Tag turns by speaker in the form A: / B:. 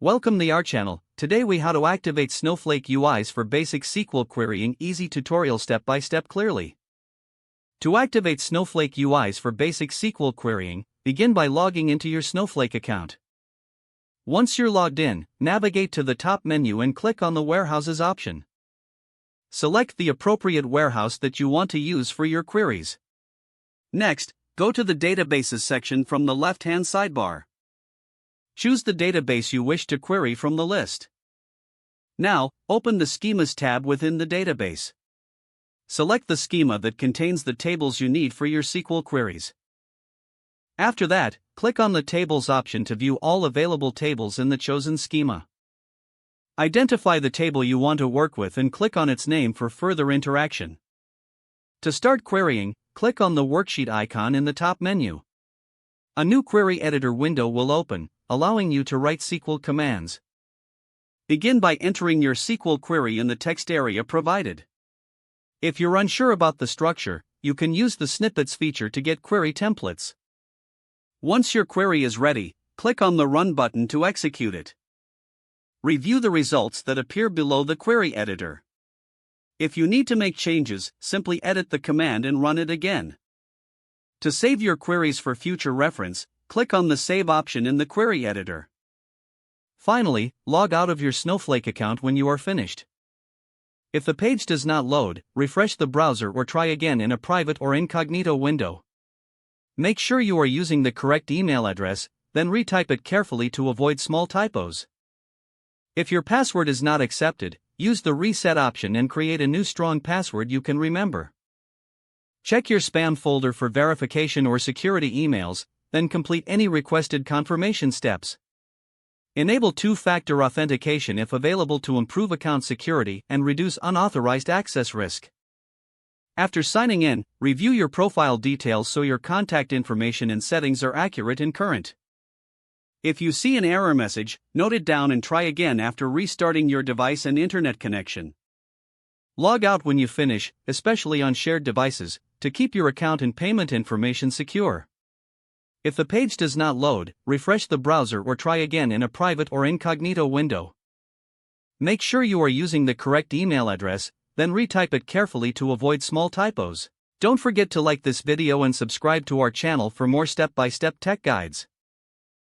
A: Welcome to our channel. Today we how to activate Snowflake UIs for basic SQL querying. Easy tutorial step by step clearly. To activate Snowflake UIs for basic SQL querying, begin by logging into your Snowflake account. Once you're logged in, navigate to the top menu and click on the Warehouses option. Select the appropriate warehouse that you want to use for your queries. Next, go to the Databases section from the left-hand sidebar. Choose the database you wish to query from the list. Now, open the Schemas tab within the database. Select the schema that contains the tables you need for your SQL queries. After that, click on the Tables option to view all available tables in the chosen schema. Identify the table you want to work with and click on its name for further interaction. To start querying, click on the Worksheet icon in the top menu. A new query editor window will open, allowing you to write SQL commands. Begin by entering your SQL query in the text area provided. If you're unsure about the structure, you can use the Snippets feature to get query templates. Once your query is ready, click on the Run button to execute it. Review the results that appear below the query editor. If you need to make changes, simply edit the command and run it again. To save your queries for future reference, click on the Save option in the query editor. Finally, log out of your Snowflake account when you are finished. If the page does not load, refresh the browser or try again in a private or incognito window. Make sure you are using the correct email address, then retype it carefully to avoid small typos. If your password is not accepted, use the Reset option and create a new strong password you can remember. Check your spam folder for verification or security emails, then complete any requested confirmation steps. Enable two-factor authentication if available to improve account security and reduce unauthorized access risk. After signing in, review your profile details so your contact information and settings are accurate and current. If you see an error message, note it down and try again after restarting your device and internet connection. Log out when you finish, especially on shared devices, to keep your account and payment information secure. If the page does not load, refresh the browser or try again in a private or incognito window. Make sure you are using the correct email address, then retype it carefully to avoid small typos. Don't forget to like this video and subscribe to our channel for more step-by-step tech guides.